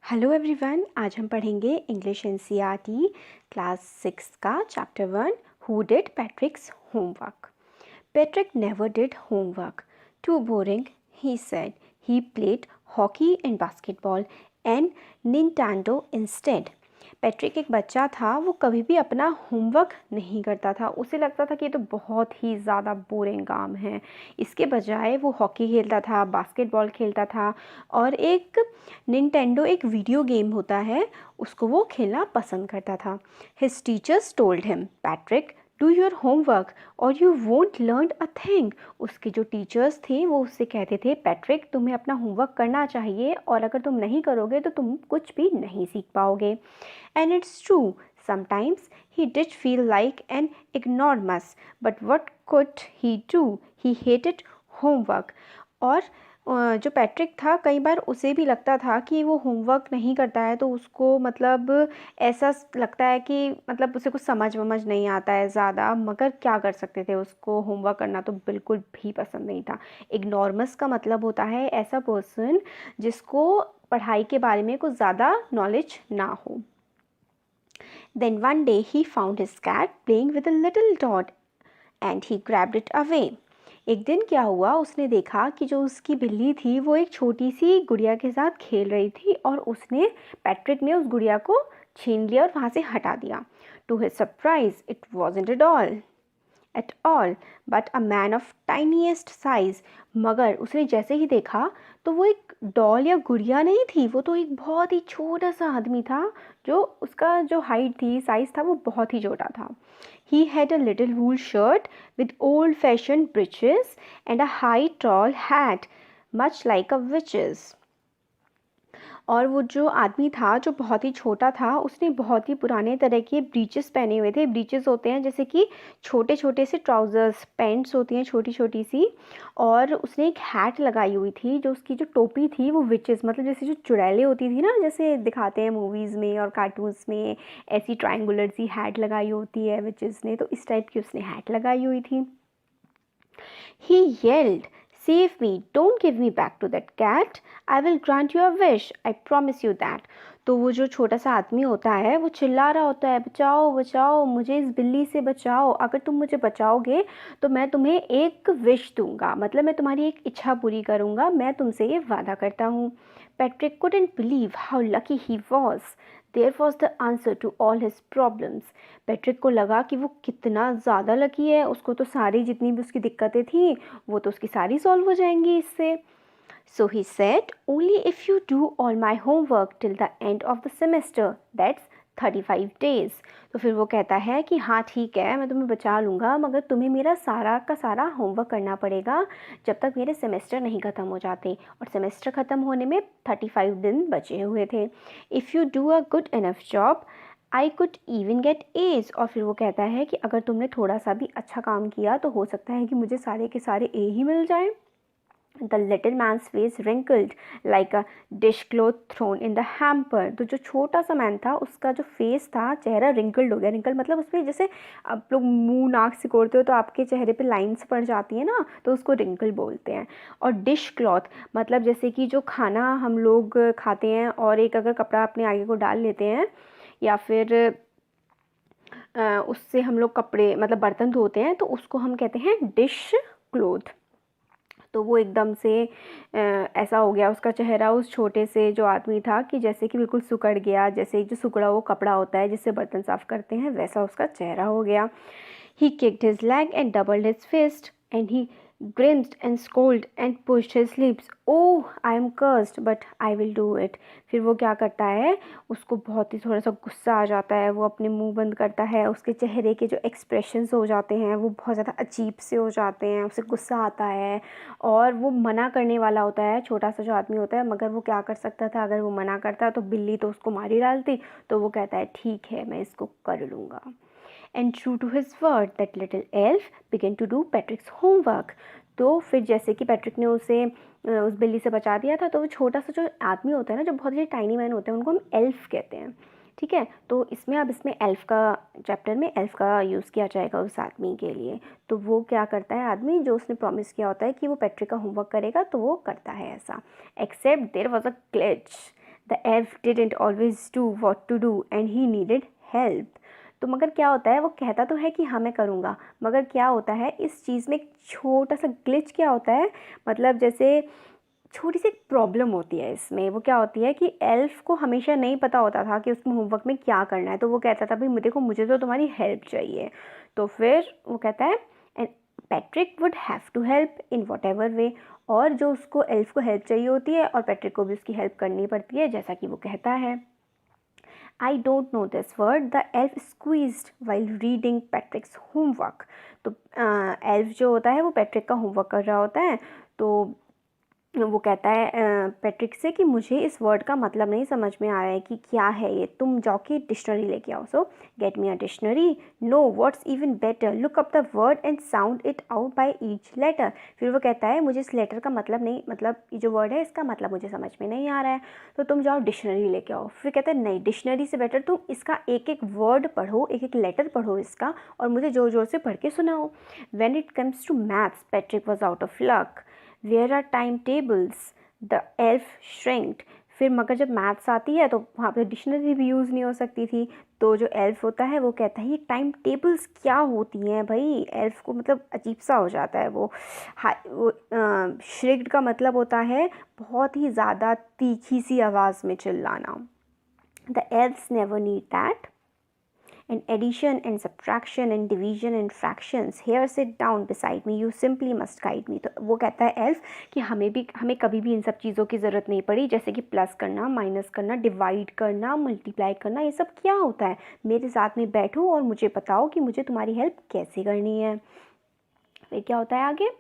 Hello everyone, आज हम पढ़ेंगे इंग्लिश एनसीईआरटी क्लास 6 का chapter 1 who did पैट्रिक्स homework. Patrick never did homework. Too boring, he said. He played hockey and basketball and Nintendo instead. Patrick एक बच्चा था, वो कभी भी अपना होमवर्क नहीं करता था। उसे लगता था कि ये तो बहुत ही ज़्यादा बोरिंग काम है। इसके बजाय वो हॉकी खेलता था, बास्केटबॉल खेलता था और एक निंटेंडो एक वीडियो गेम होता है, उसको वो खेलना पसंद करता था। His teachers told him, Patrick do your homework or you won't learn a thing. उसके जो टीचर्स थे वो उससे कहते थे, पैट्रिक तुम्हें अपना होमवर्क करना चाहिए और अगर तुम नहीं करोगे तो तुम कुछ भी नहीं सीख पाओगे। And it's true, sometimes he did feel like an ignoramus, but what could he do? He hated homework. और जो पैट्रिक था, कई बार उसे भी लगता था कि वो होमवर्क नहीं करता है तो उसको मतलब ऐसा लगता है कि मतलब उसे कुछ समझ वमझ नहीं आता है ज़्यादा, मगर क्या कर सकते थे, उसको होमवर्क करना तो बिल्कुल भी पसंद नहीं था। इग्नोरमस का मतलब होता है ऐसा पर्सन जिसको पढ़ाई के बारे में कुछ ज़्यादा नॉलेज ना हो। Then one day he found his cat playing with a little dot and he grabbed it away. एक दिन क्या हुआ, उसने देखा कि जो उसकी बिल्ली थी वो एक छोटी सी गुड़िया के साथ खेल रही थी और उसने पैट्रिक ने उस गुड़िया को छीन लिया और वहाँ से हटा दिया। To his surprise it wasn't at all but a man of tiniest size. मगर उसने जैसे ही देखा तो वो एक डॉल या गुड़िया नहीं थी, वो तो एक बहुत ही छोटा सा आदमी था। जो उसका जो हाइट थी, साइज़ था, वो बहुत ही छोटा था। He had a little wool shirt with old-fashioned breeches and a high tall hat, much like a witch's. और वो जो आदमी था जो बहुत ही छोटा था, उसने बहुत ही पुराने तरह के ब्रीचेस पहने हुए थे। ब्रीचेस होते हैं जैसे कि छोटे छोटे से ट्राउज़र्स, पैंट्स होती हैं छोटी छोटी सी। और उसने एक हैट लगाई हुई थी, जो उसकी जो टोपी थी वो विचेस मतलब जैसे जो चुड़ैलें होती थी ना, जैसे दिखाते हैं मूवीज़ में और कार्टून्स में, ऐसी ट्रायंगुलर सी हैट लगाई होती है विचेस ने, तो इस टाइप की उसने हैट लगाई हुई थी। He yelled, save me, don't give me back to that cat. I will grant you a wish, I promise you that. तो वो जो छोटा सा आदमी होता है वो चिल्ला रहा होता है, बचाओ बचाओ मुझे, इस बिल्ली से बचाओ, अगर तुम मुझे बचाओगे तो मैं तुम्हें एक विश दूंगा, मतलब मैं तुम्हारी एक इच्छा पूरी करूंगा, मैं तुमसे ये वादा करता हूँ। Patrick couldn't believe how lucky he was. There was the answer to all his problems. Patrick को लगा कि वो कितना ज़्यादा लकी है, उसको तो सारी जितनी भी उसकी दिक्कतें थी वो तो उसकी सारी सॉल्व हो जाएंगी इससे। So he said, only if you do all my homework till the end of the semester, that's 35 days. तो फिर वो कहता है कि हाँ ठीक है, मैं तुम्हें बचा लूँगा, मगर तुम्हें मेरा सारा का सारा होमवर्क करना पड़ेगा जब तक मेरे सेमेस्टर नहीं ख़त्म हो जाते। और सेमेस्टर ख़त्म होने में 35 दिन बचे हुए थे। If you do a good enough job I could even get A's. और फिर वो कहता है कि अगर तुमने थोड़ा सा भी अच्छा काम किया तो हो सकता है कि मुझे सारे के सारे ए ही मिल जाए। The little man's face wrinkled like a dishcloth thrown in the hamper. तो जो छोटा सा मैन था उसका जो फेस था, चेहरा रिंकल्ड हो गया। रिंकल मतलब उसमें जैसे आप लोग मुंह नाक सिकोड़ते हो तो आपके चेहरे पे लाइंस पड़ जाती है ना, तो उसको रिंकल बोलते हैं। और डिश क्लॉथ मतलब जैसे कि जो खाना हम लोग खाते हैं और एक अगर कपड़ा अपने आगे को डाल लेते हैं या फिर उससे हम लोग कपड़े मतलब बर्तन धोते हैं तो उसको हम कहते हैं डिश क्लोथ। तो वो एकदम से ऐसा हो गया उसका चेहरा उस छोटे से जो आदमी था कि जैसे कि बिल्कुल सिकुड़ गया, जैसे जो सिकुड़ा वो कपड़ा होता है जिससे बर्तन साफ़ करते हैं, वैसा उसका चेहरा हो गया। He kicked his leg and doubled his fist and he grimaced and scolded and pushed his lips. Oh, I am cursed, but I will do it. फिर वो क्या करता है, उसको बहुत ही थोड़ा सा गुस्सा आ जाता है, वो अपने मुंह बंद करता है, उसके चेहरे के जो एक्सप्रेशंस हो जाते हैं वो बहुत ज़्यादा अजीब से हो जाते हैं, उसे गुस्सा आता है और वो मना करने वाला होता है, छोटा सा जो आदमी होता है। मगर वो क्या कर सकता था, अगर वो मना करता तो बिल्ली तो उसको मार ही डालती। तो वो कहता है ठीक है मैं इसको कर लूँगा। And true to his word, that little elf began to do Patrick's homework. तो फिर जैसे कि पैट्रिक ने उसे उस बिल्ली से बचा दिया था, तो वो छोटा सा जो आदमी होता है ना, जो बहुत ही टाइनी मैन होते हैं, उनको हम एल्फ कहते हैं। ठीक है, तो इसमें अब इसमें एल्फ का चैप्टर में एल्फ का यूज़ किया जाएगा उस आदमी के लिए। तो वो क्या करता है, आदमी जो उसने प्रॉमिस किया होता है कि वो पैट्रिक का होमवर्क करेगा, तो वो करता है ऐसा। Except there was a glitch the elf didn't always do what to do and he needed help. तो मगर क्या होता है, वो कहता तो है कि हाँ मैं करूँगा, मगर क्या होता है इस चीज़ में एक छोटा सा ग्लिच क्या होता है, मतलब जैसे छोटी सी प्रॉब्लम होती है इसमें। वो क्या होती है कि एल्फ को हमेशा नहीं पता होता था कि उसको होमवर्क में क्या करना है, तो वो कहता था भाई देखो मुझे तो तुम्हारी हेल्प चाहिए। तो फिर वो कहता है and Patrick would have to help in whatever way, और जो उसको एल्फ को हेल्प चाहिए होती है और पैट्रिक को भी उसकी हेल्प करनी पड़ती है, जैसा कि वो कहता है। I don't know this word the elf squeezed while reading पैट्रिक्स homework. तो एल्फ जो होता है वो पैट्रिक का होमवर्क कर रहा होता है, तो वो कहता है पैट्रिक से कि मुझे इस वर्ड का मतलब नहीं समझ में आ रहा है कि क्या है ये, तुम जाके डिक्शनरी लेके आओ। So get me a dictionary. No what's even better, look up the word and sound it out by each letter. फिर वो कहता है मुझे इस लेटर का मतलब नहीं, मतलब ये जो वर्ड है इसका मतलब मुझे समझ में नहीं आ रहा है, तो तुम जाओ डिक्शनरी लेके आओ। फिर कहता है नहीं, डिक्शनरी से बेटर तुम इसका एक एक वर्ड पढ़ो, एक एक लेटर पढ़ो इसका, और मुझे ज़ोर ज़ोर से पढ़ के सुनाओ। When it comes to maths Patrick was out of luck. Where are time tables, the elf shrinked. फिर मगर जब मैथ्स आती है तो वहाँ पर डिक्शनरी भी यूज़ नहीं हो सकती थी, तो जो एल्फ होता है वो कहता है ये टाइम टेबल्स क्या होती हैं भाई। एल्फ को मतलब अजीब सा हो जाता है वो। वो श्रिंक्ड का मतलब होता है बहुत ही ज़्यादा तीखी सी आवाज़ में चिल्लाना। The elves never need that and addition and subtraction and division and fractions, here sit down beside me, you simply must guide me। तो वो कहता है एल्फ कि हमें कभी भी इन सब चीज़ों की ज़रूरत नहीं पड़ी, जैसे कि प्लस करना, माइनस करना, डिवाइड करना, मल्टीप्लाई करना, ये सब क्या होता है, मेरे साथ में बैठो और मुझे बताओ कि मुझे तुम्हारी हेल्प कैसे करनी है। फिर क्या होता है आगे,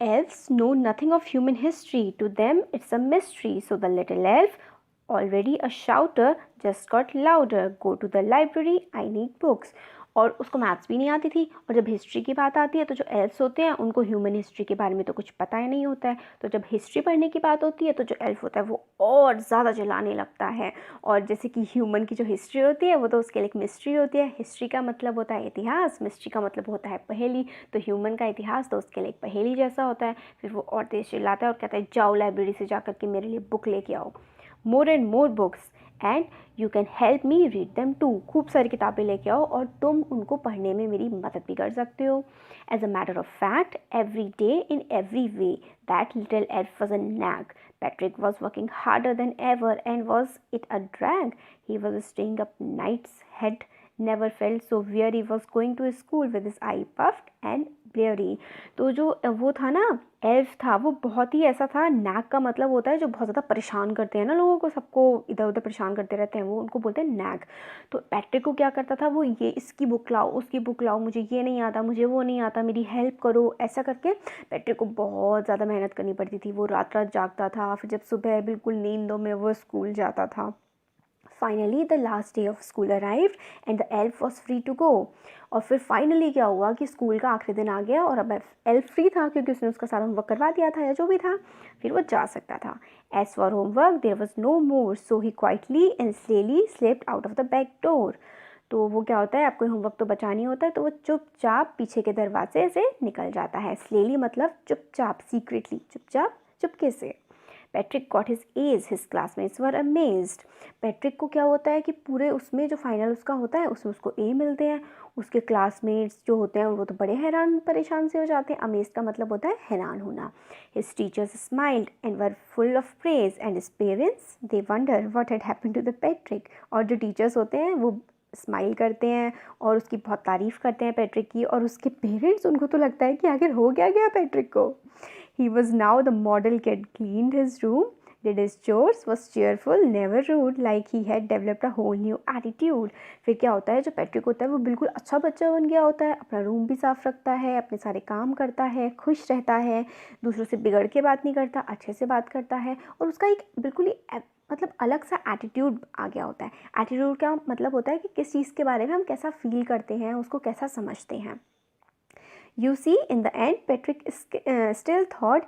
elves know nothing of human history, to them it's a mystery, so the little elf, already a shouter, just got louder, go to the library, I need books। और उसको मैथ्स भी नहीं आती थी, और जब हिस्ट्री की बात आती है तो जो एल्फ्स होते हैं उनको ह्यूमन हिस्ट्री के बारे में तो कुछ पता ही नहीं होता है, तो जब हिस्ट्री पढ़ने की बात होती है तो जो एल्फ होता है वो और ज़्यादा चिल्लाने लगता है। और जैसे कि ह्यूमन की जो हिस्ट्री होती है वो तो उसके लिए एक मिस्ट्री होती है, हिस्ट्री का मतलब होता है इतिहास, मिस्ट्री का मतलब होता है पहेली, तो ह्यूमन का इतिहास तो उसके लिए एक पहेली जैसा होता है। फिर वो और तेज चिल्लाता है और कहता है जाओ लाइब्रेरी से जा कर के मेरे लिए बुक लेके आओ, more and more books and you can help me read them too. खूब सारी किताबें लेके आओ और तुम उनको पढ़ने में मेरी मदद भी कर सकते हो। As a matter of fact every day in every way that little elf was a nag. Patrick was working harder than ever, and was it a drag? He was staying up nights, head never felt so weary, was going to school with his eye puffed and bleary। तो जो वो था ना, elf था, वो बहुत ही ऐसा था, नैग का मतलब होता है जो बहुत ज़्यादा परेशान करते हैं ना लोगों को, सबको इधर उधर परेशान करते रहते हैं, वो उनको बोलते हैं नैग। तो पैट्रिक को क्या करता था, वो ये इसकी बुक लाओ, उसकी बुक लाओ, मुझे ये नहीं आता, मुझे वो नहीं आता, मेरी हेल्प करो, ऐसा करके पैट्रिक को बहुत ज़्यादा मेहनत करनी पड़ती थी। वो रात रात जागता था, फिर जब सुबह बिल्कुल नींदों में वो स्कूल जाता था। Finally the last day of school arrived and the elf was free to go. और फिर फाइनली क्या हुआ कि स्कूल का आखिरी दिन आ गया और अब एल्फ फ्री था क्योंकि उसने उसका सारा होमवर्क करवा दिया था या जो भी था, फिर वो जा सकता था। As for homework there was no more, so he quietly and slyly slipped out of the back door. तो वो क्या होता है, आपको होमवर्क तो बचा नहीं होता है, तो वो चुपचाप पीछे के दरवाजे से निकल जाता है। स्लेली मतलब चुपचाप, सीक्रेटली, चुपचाप, चुपके से। Patrick got his A's, his classmates were amazed. Patrick को क्या होता है कि पूरे उसमें जो फाइनल उसका होता है उसमें उसको ए मिलते हैं, उसके क्लासमेट्स जो होते हैं वो तो बड़े हैरान परेशान से हो जाते हैं। अमेज्ड का मतलब होता है हैरान होना। His teachers smiled and were full of praise and his parents they wonder what had happened to the Patrick. और जो टीचर्स होते हैं वो स्माइल करते हैं और उसकी बहुत तारीफ़ करते हैं पैट्रिक की, और उसके पेरेंट्स, उनको तो लगता है कि आखिर हो क्या गया पैट्रिक को। He was now the model kid, cleaned his room, did his chores, was cheerful, never rude, like he had developed a whole new attitude। फिर क्या होता है, जो पैट्रिक होता है वो बिल्कुल अच्छा बच्चा बन गया होता है, अपना रूम भी साफ़ रखता है, अपने सारे काम करता है, खुश रहता है, दूसरों से बिगड़ के बात नहीं करता, अच्छे से बात करता है, और उसका एक बिल्कुल ही मतलब अलग सा एटीट्यूड आ गया होता है। एटीट्यूड का मतलब होता है कि किस चीज़ के बारे में हम कैसा फील करते हैं, उसको कैसा समझते हैं। You see, in the end, Patrick still thought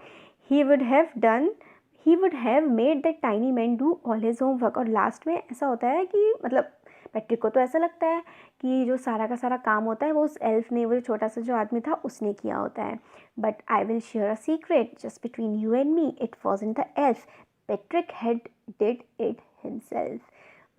he would have made that tiny man do all his homework। और लास्ट में ऐसा होता है कि मतलब पैट्रिक को तो ऐसा लगता है कि जो सारा का सारा काम होता है वो उस एल्फ ने, वो छोटा सा जो आदमी था उसने किया होता है। But I will share a secret just between you and me, it was in the elf, Patrick had did it himself.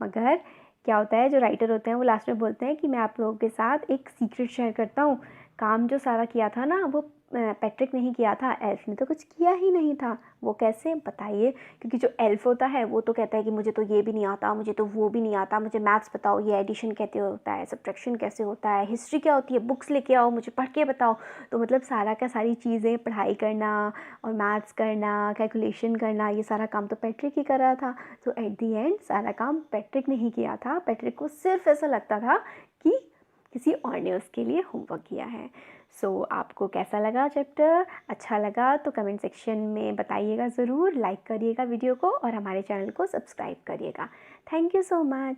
मगर क्या होता है, जो राइटर होते हैं वो लास्ट में बोलते हैं कि मैं आप लोगों के साथ एक सीक्रेट शेयर करता हूँ, काम जो सारा किया था ना वो पैट्रिक नहीं किया था, एल्फ ने तो कुछ किया ही नहीं था। वो कैसे बताइए? क्योंकि जो एल्फ होता है वो तो कहता है कि मुझे तो ये भी नहीं आता, मुझे तो वो भी नहीं आता, मुझे मैथ्स बताओ, ये एडिशन कैसे होता है, सब्ट्रैक्शन कैसे होता है, हिस्ट्री क्या होती है, बुक्स लेके आओ, मुझे पढ़ के बताओ। तो मतलब सारा का सारी चीज़ें, पढ़ाई करना और मैथ्स करना, कैलकुलेशन करना, ये सारा काम तो पैट्रिक ही कर रहा था। तो एट दी एंड सारा काम पैट्रिक ने ही किया था। पैट्रिक को सिर्फ ऐसा लगता था कि किसी और ने उसके लिए होमवर्क किया है। सो आपको कैसा लगा चैप्टर? अच्छा लगा तो कमेंट सेक्शन में बताइएगा ज़रूर, लाइक करिएगा वीडियो को और हमारे चैनल को सब्सक्राइब करिएगा। Thank you so much.